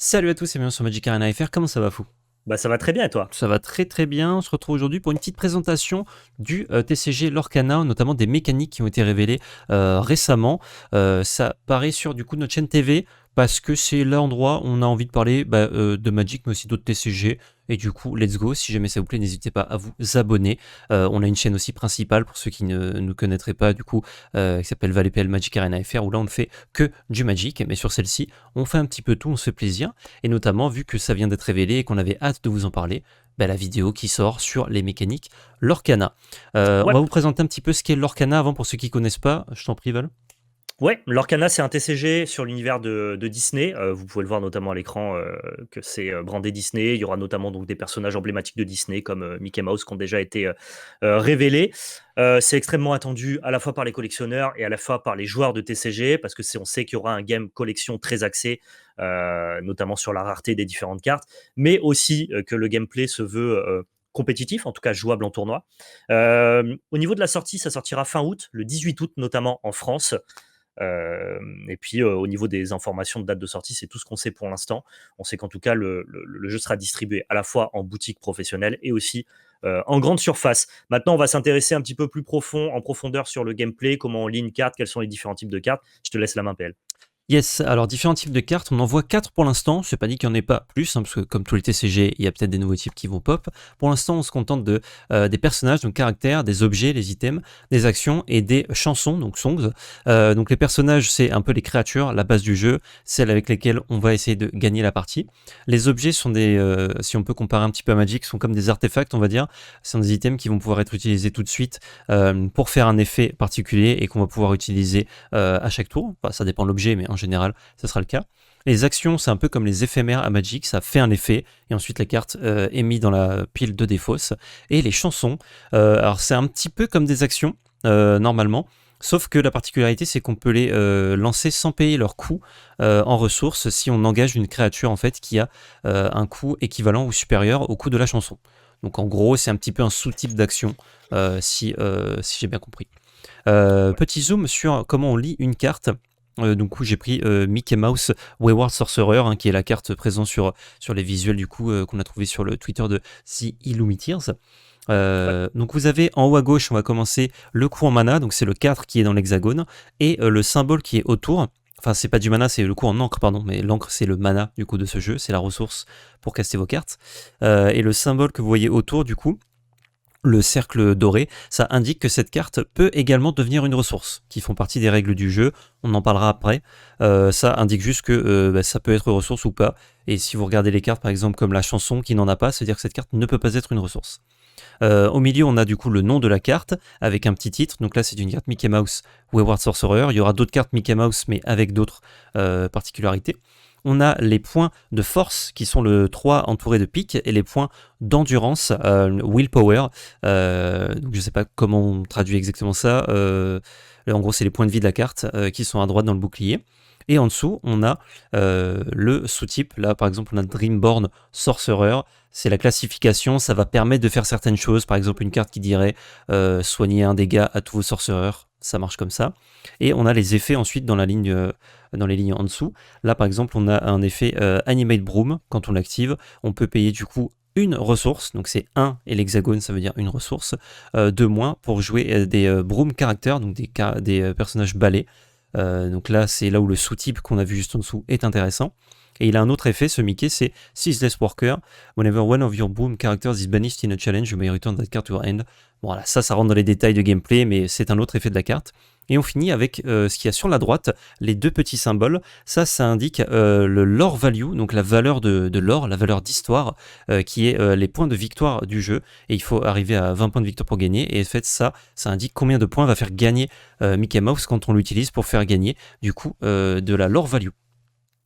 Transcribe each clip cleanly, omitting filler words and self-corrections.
Salut à tous et bienvenue sur Magic Arena FR, comment ça va fou? Bah, ça va très bien et toi? Ça va très très bien, on se retrouve aujourd'hui pour une petite présentation du TCG Lorcana, notamment des mécaniques qui ont été révélées récemment. Ça paraît sur du coup notre chaîne TV parce que c'est l'endroit où on a envie de parler de Magic mais aussi d'autres TCG. Et du coup, let's go, si jamais ça vous plaît, n'hésitez pas à vous abonner. On a une chaîne aussi principale pour ceux qui ne nous connaîtraient pas, du coup, qui s'appelle ValetPL Magic Arena FR, où là on ne fait que du Magic, mais sur celle-ci, on fait un petit peu tout, on se fait plaisir. Et notamment, vu que ça vient d'être révélé et qu'on avait hâte de vous en parler, la vidéo qui sort sur les mécaniques Lorcana. On Ouais, va vous présenter un petit peu ce qu'est Lorcana avant pour ceux qui connaissent pas. Je t'en prie, Val. ouais, Lorcana, c'est un TCG sur l'univers de Disney. Vous pouvez le voir notamment à l'écran que c'est brandé Disney. Il y aura notamment donc des personnages emblématiques de Disney comme Mickey Mouse qui ont déjà été révélés. C'est extrêmement attendu à la fois par les collectionneurs et à la fois par les joueurs de TCG parce que on sait qu'il y aura un game collection très axé, notamment sur la rareté des différentes cartes, mais aussi que le gameplay se veut compétitif, en tout cas jouable en tournoi. Au niveau de la sortie, ça sortira fin août, le 18 août notamment en France. Et puis au niveau des informations de date de sortie, c'est tout ce qu'on sait pour l'instant. On sait qu'en tout cas, le jeu sera distribué à la fois en boutique professionnelle et aussi en grande surface. Maintenant, on va s'intéresser un petit peu plus profond, en profondeur sur le gameplay, comment on lit une carte, quels sont les différents types de cartes. Je te laisse la main, PL. Yes, alors différents types de cartes, on en voit 4 pour l'instant, c'est pas dit qu'il n'y en ait pas plus, parce que comme tous les TCG, il y a peut-être des nouveaux types qui vont pop. Pour l'instant, on se contente des personnages, donc caractères, des objets, les items, des actions et des chansons, donc songs. Donc les personnages, c'est un peu les créatures, la base du jeu, celles avec lesquelles on va essayer de gagner la partie. Les objets sont si on peut comparer un petit peu à Magic, sont comme des artefacts, on va dire. Ce sont des items qui vont pouvoir être utilisés tout de suite pour faire un effet particulier et qu'on va pouvoir utiliser à chaque tour. Enfin, ça dépend de l'objet, mais en général, ce sera le cas. Les actions, c'est un peu comme les éphémères à Magic, ça fait un effet, et ensuite la carte est mise dans la pile de défausse. Et les chansons, alors c'est un petit peu comme des actions, normalement, sauf que la particularité, c'est qu'on peut les lancer sans payer leur coût en ressources si on engage une créature en fait qui a un coût équivalent ou supérieur au coût de la chanson. Donc en gros, c'est un petit peu un sous-type d'action, si j'ai bien compris. Ouais. Petit zoom sur comment on lit une carte. Donc j'ai pris Mickey Mouse Wayward Sorcerer, hein, qui est la carte présente sur les visuels du coup qu'on a trouvé sur le Twitter de The Illumineers. Ouais. Donc vous avez en haut à gauche, on va commencer le coût en mana, donc c'est le 4 qui est dans l'hexagone, et le symbole qui est autour. Enfin, c'est pas du mana, c'est le coût en encre, pardon, mais l'encre c'est le mana du coup de ce jeu, c'est la ressource pour caster vos cartes. Et le symbole que vous voyez autour du coup, le cercle doré, ça indique que cette carte peut également devenir une ressource, qui font partie des règles du jeu, on en parlera après. Ça indique juste que ça peut être ressource ou pas, et si vous regardez les cartes par exemple comme la chanson qui n'en a pas, c'est-à-dire que cette carte ne peut pas être une ressource. Au milieu, on a du coup le nom de la carte avec un petit titre. Donc là, c'est une carte Mickey Mouse Wayward Sorcerer. Il y aura d'autres cartes Mickey Mouse, mais avec d'autres particularités. On a les points de force qui sont le 3 entouré de piques et les points d'endurance, willpower. Donc je sais pas comment on traduit exactement ça. En gros, c'est les points de vie de la carte qui sont à droite dans le bouclier. Et en dessous, on a le sous-type. Là, par exemple, on a Dreamborn Sorcerer. C'est la classification, ça va permettre de faire certaines choses. Par exemple, une carte qui dirait soigner un dégât à tous vos sorcereurs. Ça marche comme ça. Et on a les effets ensuite dans les lignes en dessous. Là, par exemple, on a un effet Animate Broom. Quand on l'active, on peut payer du coup une ressource, donc c'est 1 et l'hexagone ça veut dire une ressource, de moins pour jouer des broom characters, donc des personnages balais. Donc là c'est là où le sous-type qu'on a vu juste en dessous est intéressant. Et il a un autre effet, ce Mickey, c'est Ceaseless Worker. Whenever one of your broom characters is banished in a challenge, you may return that card to your hand. Bon, voilà, ça rentre dans les détails de gameplay, mais c'est un autre effet de la carte. Et on finit avec ce qu'il y a sur la droite, les deux petits symboles. Ça indique le lore value, donc la valeur de l'or, la valeur d'histoire, qui est les points de victoire du jeu. Et il faut arriver à 20 points de victoire pour gagner. Et en fait, ça indique combien de points va faire gagner Mickey Mouse quand on l'utilise pour faire gagner, du coup, de la lore value.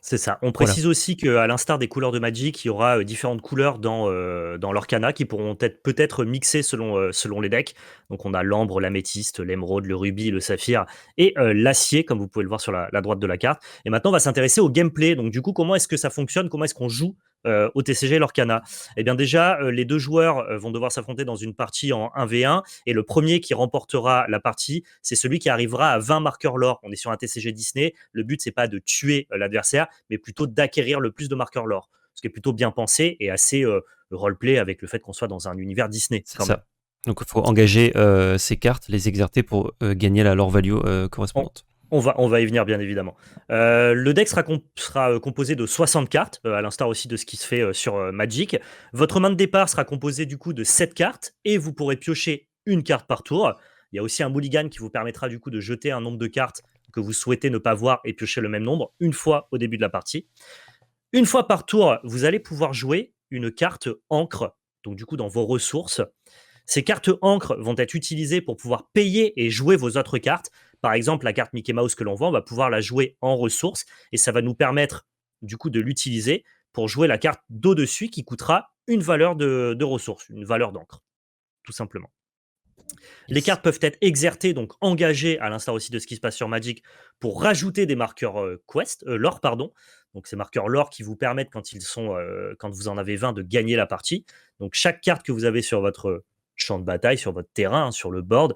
C'est ça. On Voilà. précise aussi qu'à l'instar des couleurs de Magic, il y aura différentes couleurs dans l'Orcana qui pourront être peut-être mixées selon les decks. Donc on a l'ambre, l'améthyste, l'émeraude, le rubis, le saphir et l'acier, comme vous pouvez le voir sur la droite de la carte. Et maintenant, on va s'intéresser au gameplay. Donc du coup, comment est-ce que ça fonctionne? Comment est-ce qu'on joue au TCG Lorcana? Eh bien déjà, les deux joueurs vont devoir s'affronter dans une partie en 1v1 et le premier qui remportera la partie, c'est celui qui arrivera à 20 marqueurs lore. On est sur un TCG Disney, le but c'est pas de tuer l'adversaire, mais plutôt d'acquérir le plus de marqueurs lore. Ce qui est plutôt bien pensé et assez roleplay avec le fait qu'on soit dans un univers Disney C'est quand même. ça. Donc il faut engager ces cartes, les exercer pour gagner la lore value On, correspondante. on va y venir, bien évidemment. Le deck sera composé de 60 cartes, à l'instar aussi de ce qui se fait sur Magic. Votre main de départ sera composée du coup de 7 cartes, et vous pourrez piocher une carte par tour. Il y a aussi un mulligan qui vous permettra du coup de jeter un nombre de cartes que vous souhaitez ne pas voir et piocher le même nombre une fois au début de la partie. Une fois par tour, vous allez pouvoir jouer une carte encre, donc du coup dans vos ressources. Ces cartes encre vont être utilisées pour pouvoir payer et jouer vos autres cartes. Par exemple, la carte Mickey Mouse que l'on vend, on va pouvoir la jouer en ressources et ça va nous permettre du coup de l'utiliser pour jouer la carte d'au-dessus qui coûtera une valeur de ressources, une valeur d'encre, tout simplement. Les Yes. cartes peuvent être exercées, donc engagées, à l'instar aussi de ce qui se passe sur Magic, pour rajouter des marqueurs lore, pardon. Donc ces marqueurs lore qui vous permettent, quand vous en avez 20, de gagner la partie. Donc chaque carte que vous avez sur votre champ de bataille, sur votre terrain, sur le board,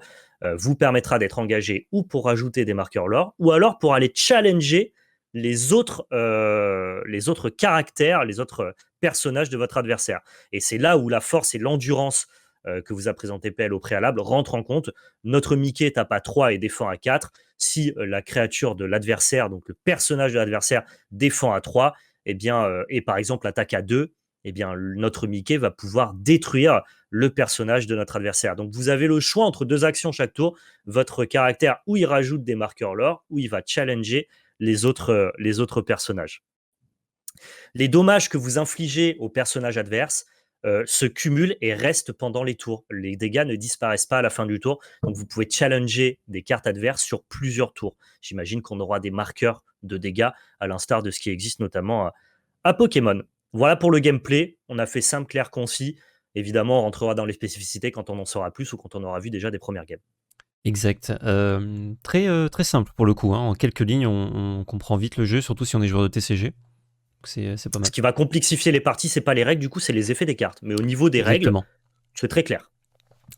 vous permettra d'être engagé ou pour rajouter des marqueurs lore, ou alors pour aller challenger les autres caractères, les autres personnages de votre adversaire. Et c'est là où la force et l'endurance que vous a présenté PL au préalable rentre en compte. Notre Mickey tape à 3 et défend à 4. Si la créature de l'adversaire, donc le personnage de l'adversaire, défend à 3, eh bien, et par exemple attaque à 2, eh bien, notre Mickey va pouvoir détruire le personnage de notre adversaire. Donc vous avez le choix entre deux actions chaque tour. Votre caractère, où il rajoute des marqueurs lore, où il va challenger les autres personnages. Les dommages que vous infligez au personnage adverse se cumulent et restent pendant les tours. Les dégâts ne disparaissent pas à la fin du tour, donc vous pouvez challenger des cartes adverses sur plusieurs tours. J'imagine qu'on aura des marqueurs de dégâts, à l'instar de ce qui existe notamment à Pokémon. Voilà pour le gameplay. On a fait simple, clair, concis. Évidemment, on rentrera dans les spécificités quand on en saura plus ou quand on aura vu déjà des premières games. Exact. Très simple pour le coup, hein. En quelques lignes, on comprend vite le jeu, surtout si on est joueur de TCG. Donc c'est pas Ce mal. qui va complexifier les parties, c'est pas les règles, du coup, c'est les effets des cartes. Mais au niveau des règles, Exactement. c'est très clair.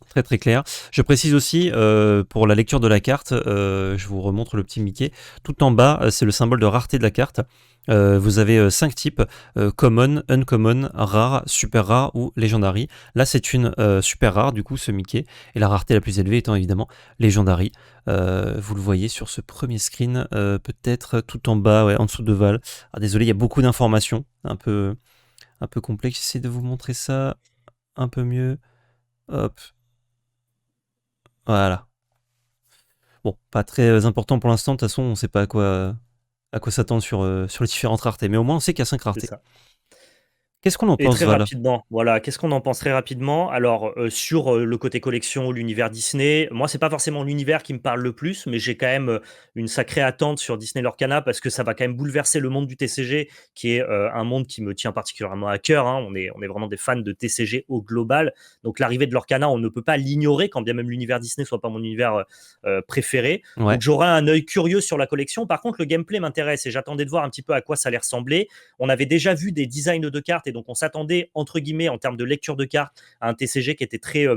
Très très clair. Je précise aussi, pour la lecture de la carte, je vous remontre le petit Mickey. Tout en bas, c'est le symbole de rareté de la carte. Vous avez 5 types, common, uncommon, rare, super rare ou legendary. Là, c'est une super rare, du coup, ce Mickey. Et la rareté la plus élevée étant évidemment legendary. Vous le voyez sur ce premier screen, peut-être tout en bas, ouais, en dessous de Val. Ah, désolé, il y a beaucoup d'informations, un peu complexe. J'essaie de vous montrer ça un peu mieux. Hop, voilà. Bon, pas très important pour l'instant, de toute façon, on ne sait pas à quoi s'attendre sur les différentes raretés, mais au moins on sait qu'il y a 5 C'est raretés. ça. Qu'est-ce qu'on en Et pense, très Val? rapidement, voilà, qu'est-ce qu'on en pense très rapidement? Alors, sur, le côté collection, l'univers Disney, moi, c'est pas forcément l'univers qui me parle le plus, mais j'ai quand même, une sacrée attente sur Disney Lorcana parce que ça va quand même bouleverser le monde du TCG qui est, un monde qui me tient particulièrement à cœur, hein. On est vraiment des fans de TCG au global, donc l'arrivée de Lorcana, on ne peut pas l'ignorer quand bien même l'univers Disney soit pas mon univers, préféré. Ouais, Donc j'aurai un œil curieux sur la collection. Par contre, le gameplay m'intéresse et j'attendais de voir un petit peu à quoi ça allait ressembler. On avait déjà vu des designs de cartes et donc on s'attendait, entre guillemets, en termes de lecture de cartes, à un TCG qui était très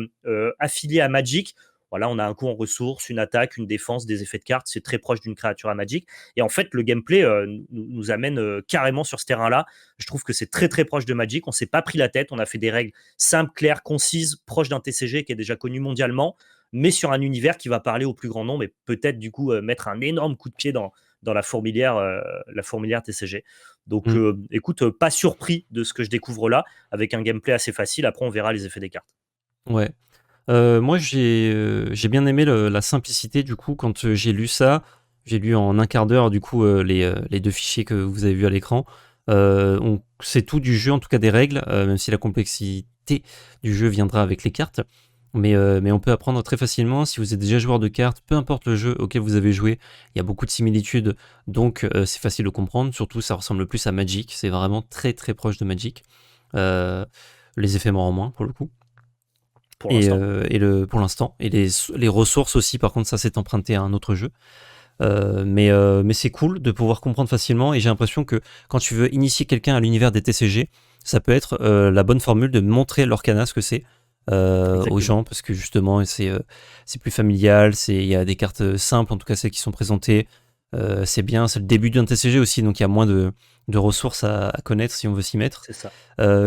affilié à Magic. Voilà, on a un coup en ressources, une attaque, une défense, des effets de cartes. C'est très proche d'une créature à Magic. Et en fait, le gameplay nous amène carrément sur ce terrain-là. Je trouve que c'est très très proche de Magic. On s'est pas pris la tête. On a fait des règles simples, claires, concises, proches d'un TCG qui est déjà connu mondialement, mais sur un univers qui va parler au plus grand nombre et peut-être du coup mettre un énorme coup de pied dans la fourmilière TCG. Donc, mmh, écoute, pas surpris de ce que je découvre là, avec un gameplay assez facile. Après, on verra les effets des cartes. ouais. Moi, j'ai bien aimé la simplicité, du coup, quand j'ai lu ça. J'ai lu en un quart d'heure, du coup, les 2 fichiers que vous avez vus à l'écran. On sait tout du jeu, en tout cas des règles, même si la complexité du jeu viendra avec les cartes. Mais on peut apprendre très facilement. Si vous êtes déjà joueur de cartes, peu importe le jeu auquel vous avez joué, il y a beaucoup de similitudes, donc c'est facile de comprendre. Surtout, ça ressemble plus à Magic. C'est vraiment très très proche de Magic. Euh, les effets en moins, pour le coup. Pour l'instant. Pour l'instant. Et les ressources aussi, par contre, ça c'est emprunté à un autre jeu. Mais c'est cool de pouvoir comprendre facilement. Et j'ai l'impression que quand tu veux initier quelqu'un à l'univers des TCG, ça peut être la bonne formule de montrer l'Orcana ce que c'est aux Exactement. gens, parce que justement c'est plus familial, il y a des cartes simples, en tout cas celles qui sont présentées. C'est bien, c'est le début d'un TCG aussi, donc il y a moins de ressources à connaître si on veut s'y mettre. C'est ça,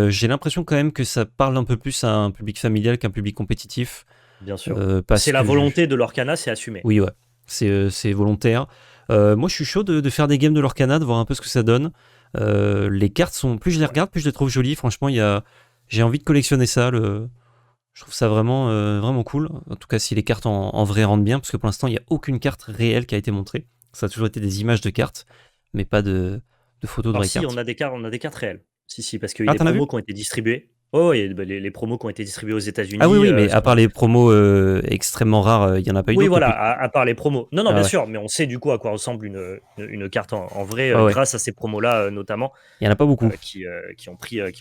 J'ai l'impression quand même que ça parle un peu plus à un public familial qu'un public compétitif, bien sûr. parce C'est la que volonté de l'Orcana, c'est assumé. oui, ouais, c'est volontaire. Moi, je suis chaud de faire des games de l'Orcana, de voir un peu ce que ça donne. Les cartes sont, plus je les regarde, plus je les trouve jolies. Franchement, j'ai envie de collectionner ça. Je trouve ça vraiment cool. En tout cas, si les cartes en vrai rendent bien, parce que pour l'instant, il n'y a aucune carte réelle qui a été montrée. Ça a toujours été des images de cartes, mais pas de photos de Alors vraies si, cartes. on a des cartes réelles. Si, si, parce qu'il y a Ah, des t'en as vu? promos qui ont été distribués. Oh, il y a bah, les promos qui ont été distribués aux Ah oui, États-Unis. oui, mais à part les promos extrêmement rares, il n'y en a pas eu Oui, d'autres voilà, depuis. à part les promos. Non, non, Ah bien ouais, sûr, mais on sait du coup à quoi ressemble une carte en vrai ouais, ouais. grâce à ces promos-là notamment Il n'y en a pas beaucoup. qui ont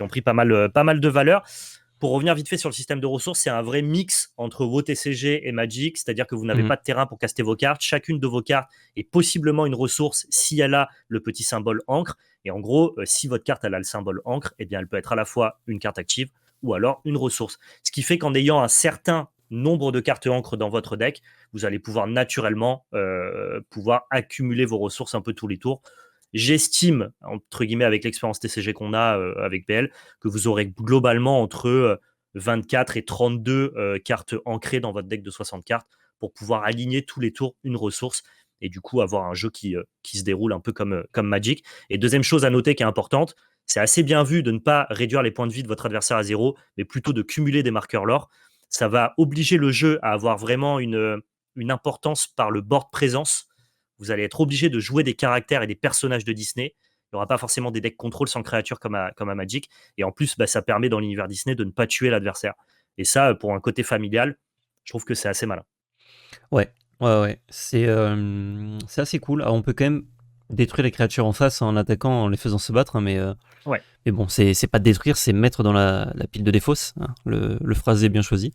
pris pas mal de valeur. Pour revenir vite fait sur le système de ressources, c'est un vrai mix entre vos TCG et Magic, c'est-à-dire que vous n'avez Mhm. pas de terrain pour caster vos cartes. Chacune de vos cartes est possiblement une ressource si elle a le petit symbole encre. Et en gros, si votre carte elle a le symbole encre, eh bien, elle peut être à la fois une carte active ou alors une ressource. Ce qui fait qu'en ayant un certain nombre de cartes encre dans votre deck, vous allez pouvoir naturellement pouvoir accumuler vos ressources un peu tous les tours. J'estime, entre guillemets, avec l'expérience TCG qu'on a avec PL, que vous aurez globalement entre 24 et 32 cartes ancrées dans votre deck de 60 cartes pour pouvoir aligner tous les tours une ressource et du coup avoir un jeu qui se déroule un peu comme Magic. Et deuxième chose à noter qui est importante, c'est assez bien vu de ne pas réduire les points de vie de votre adversaire à zéro, mais plutôt de cumuler des marqueurs lore. Ça va obliger le jeu à avoir vraiment une importance par le board présence. Vous allez être obligé de jouer des caractères et des personnages de Disney. Il n'y aura pas forcément des decks contrôle sans créature comme à Magic. Et en plus, bah, ça permet dans l'univers Disney de ne pas tuer l'adversaire. Et ça, pour un côté familial, je trouve que c'est assez malin. Ouais, ouais, ouais. C'est assez cool. Alors, on peut quand même détruire les créatures en face en attaquant, en les faisant se battre, hein, Ouais. mais bon, c'est pas détruire, c'est mettre dans la pile de défausse, hein. Le phrasé est bien choisi.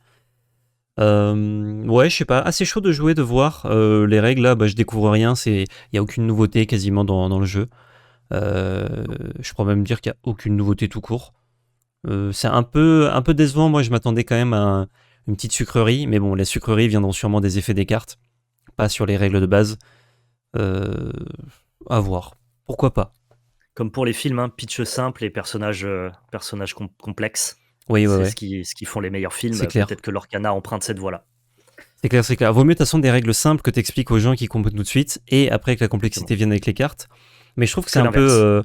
Ouais, je sais pas, assez chaud de jouer, de voir. Les règles là, bah, je découvre rien, il y a aucune nouveauté quasiment dans le jeu. Je pourrais même dire qu'il y a aucune nouveauté tout court. C'est un peu décevant. Moi, je m'attendais quand même à une petite sucrerie, mais bon, les sucreries viendront sûrement des effets des cartes, pas sur les règles de base. Euh, à voir. Pourquoi pas. Comme pour les films, hein, pitch simple et personnages complexes. Oui, ouais, C'est ouais. ce qui font les meilleurs films. C'est clair. Peut-être que l'Orcana emprunte cette voie-là. C'est clair, c'est clair. Vaut mieux de toute façon des règles simples que t'expliques aux gens qui comprennent tout de suite, et après que la Exactement. complexité vienne avec les cartes. Mais je trouve que c'est Que un peu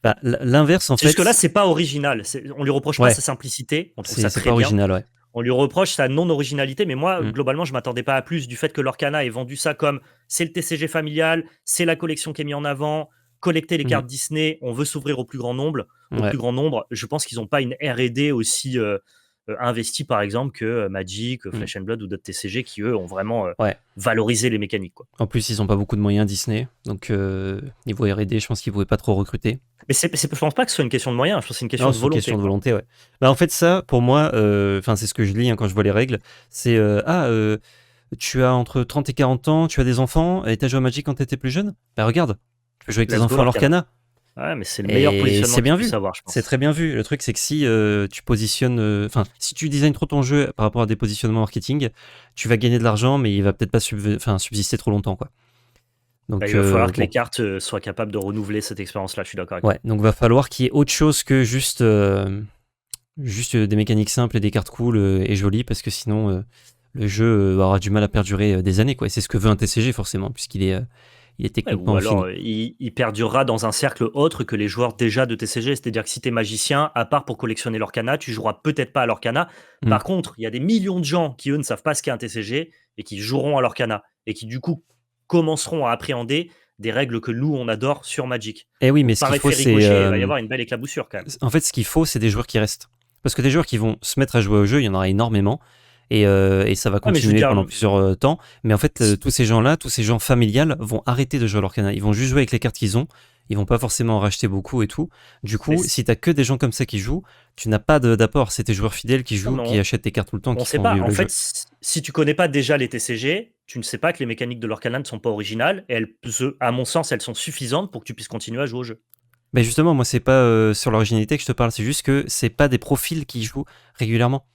l'inverse. l'inverse en C'est juste que là, fait. c'est pas original. On lui reproche pas Ouais, sa simplicité. On trouve ça c'est très pas bien. original, ouais. On lui reproche sa non-originalité, mais moi, Mm, globalement, je m'attendais pas à plus du fait que l'Orcana ait vendu ça comme c'est le TCG familial, c'est la collection qui est mise en avant, collecter les mm, cartes Disney, on veut s'ouvrir au plus grand nombre. Au ouais. plus grand nombre, je pense qu'ils n'ont pas une R&D aussi investie, par exemple, que Magic, Mm, Flesh and Blood ou d'autres TCG qui, eux, ont vraiment ouais. valorisé les mécaniques, quoi. En plus, ils ont pas beaucoup de moyens Disney, donc niveau R&D, je pense qu'ils pouvaient pas trop recruter. Mais je pense pas que ce soit une question de moyens, je pense que c'est une question Non, de c'est une volonté, question de quoi. volonté, ouais. Bah, en fait, ça, pour moi, enfin, c'est ce que je lis hein, quand je vois les règles. C'est tu as entre 30 et 40 ans, tu as des enfants, et t'as joué à Magic quand t'étais plus jeune. Bah, regarde, tu peux jouer avec tes Let's go enfants à l'Orcana. l'Orcana. Ouais, mais c'est le meilleur Et positionnement c'est que tu bien puisses vu. avoir, je C'est pense. très bien vu. Le truc, c'est que si tu positionnes. Enfin, si tu designes trop ton jeu par rapport à des positionnements marketing, tu vas gagner de l'argent, mais il va peut-être pas subsister trop longtemps, quoi. Bah, Donc, il va falloir que les bon. cartes soient capables de renouveler cette expérience-là, je suis d'accord avec Ouais, toi. donc va falloir qu'il y ait autre chose que juste des mécaniques simples et des cartes cool et jolies, parce que sinon, le jeu aura du mal à perdurer des années, quoi. Et c'est ce que veut un TCG, forcément, il est Ouais, techniquement ou alors, infini. il perdurera dans un cercle autre que les joueurs déjà de TCG. C'est-à-dire que si tu es magicien, à part pour collectionner l'Orcana, tu joueras peut-être pas à l'Orcana. Mm. Par contre, il y a des millions de gens qui, eux, ne savent pas ce qu'est un TCG et qui joueront à l'Orcana et qui, du coup, commenceront à appréhender des règles que nous, on adore sur Magic. Eh oui, mais Donc, ce par qu'il faut, effet c'est. ricochet, il va y avoir une belle éclaboussure quand même. En fait, ce qu'il faut, c'est des joueurs qui restent. Parce que des joueurs qui vont se mettre à jouer au jeu, il y en aura énormément. Et ça va Ouais, mais je veux continuer dire, pendant plusieurs temps. Mais en fait, si- tous ces gens-là, tous ces gens familiales vont arrêter de jouer à l'Orcana. Ils vont juste jouer avec les cartes qu'ils ont. Ils vont pas forcément en racheter beaucoup et tout. Du mais coup, si t'as que des gens comme ça qui jouent, tu n'as pas d'apport. C'est tes joueurs fidèles qui non, jouent, mais qui achètent tes cartes tout le temps, on qui sait font pas. vivre En le fait, jeu. si tu connais pas déjà les TCG, tu ne sais pas que les mécaniques de l'Orcana ne sont pas originales. Et à mon sens, elles sont suffisantes pour que tu puisses continuer à jouer au jeu. Mais justement, moi, c'est pas sur l'originalité que je te parle, c'est juste que c'est pas des profils qui jouent régulièrement.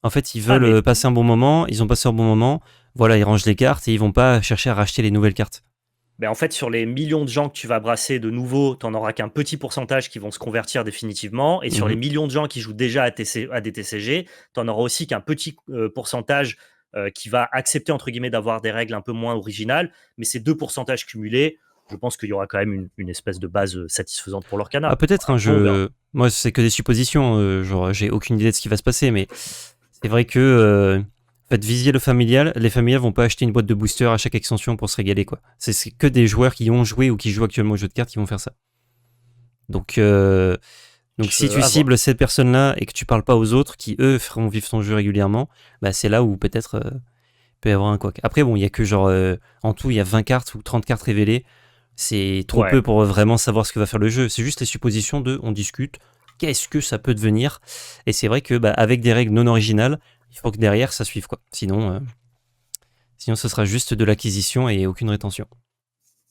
En fait, ils Ah, veulent mais passer un bon moment, ils ont passé un bon moment, voilà, ils rangent les cartes et ils vont pas chercher à racheter les nouvelles cartes. en fait, sur les millions de gens que tu vas brasser de nouveau, tu en auras qu'un petit pourcentage qui vont se convertir définitivement. Et sur les Mhm. millions de gens qui jouent déjà à des TCG, tu en auras aussi qu'un petit pourcentage qui va accepter, entre guillemets, d'avoir des règles un peu moins originales. Mais ces deux pourcentages cumulés, je pense qu'il y aura quand même une espèce de base satisfaisante pour Ah, l'Orcana. peut-être un Après, on verra. jeu. Moi, c'est que des suppositions, genre, j'ai aucune idée de ce qui va se passer, mais c'est vrai que. En fait, visier le familial, les familiales vont pas acheter une boîte de booster à chaque extension pour se régaler, quoi. C'est que des joueurs qui ont joué ou qui jouent actuellement au jeu de cartes qui vont faire ça. Donc, si tu À voir. cibles cette personne-là et que tu parles pas aux autres qui, eux, feront vivre ton jeu régulièrement, bah, c'est là où peut-être peut y avoir un couac. Après, bon, il y a que genre, en tout, il y a 20 cartes ou 30 cartes révélées. C'est trop Ouais. peu pour vraiment savoir ce que va faire le jeu. C'est juste les suppositions de, on discute, qu'est-ce que ça peut devenir. Et c'est vrai que bah, avec des règles non originales, il faut que derrière ça suive, quoi. Sinon ce sera juste de l'acquisition et aucune rétention.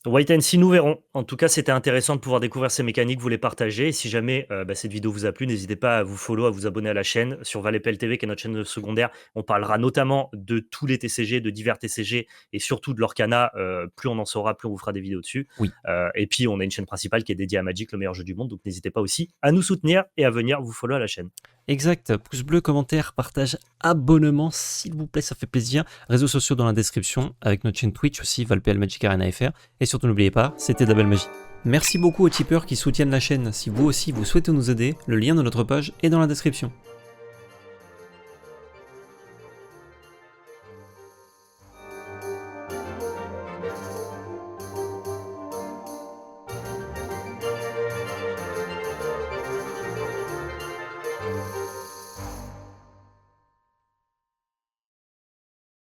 Wait and see, nous verrons. En tout cas, c'était intéressant de pouvoir découvrir ces mécaniques, vous les partager. Et si jamais cette vidéo vous a plu, n'hésitez pas à vous follow, à vous abonner à la chaîne sur Valepel TV, qui est notre chaîne secondaire. On parlera notamment de tous les TCG, de divers TCG et surtout de l'Orcana. Plus on en saura, plus on vous fera des vidéos dessus. Oui. Et puis, on a une chaîne principale qui est dédiée à Magic, le meilleur jeu du monde. Donc, n'hésitez pas aussi à nous soutenir et à venir vous follow à la chaîne. Exact, pouce bleu, commentaire, partage, abonnement, s'il vous plaît, ça fait plaisir. Réseaux sociaux dans la description, avec notre chaîne Twitch aussi, ValPL Magic Arena FR. Et surtout n'oubliez pas, c'était de la belle magie. Merci beaucoup aux tipeurs qui soutiennent la chaîne. Si vous aussi vous souhaitez nous aider, le lien de notre page est dans la description.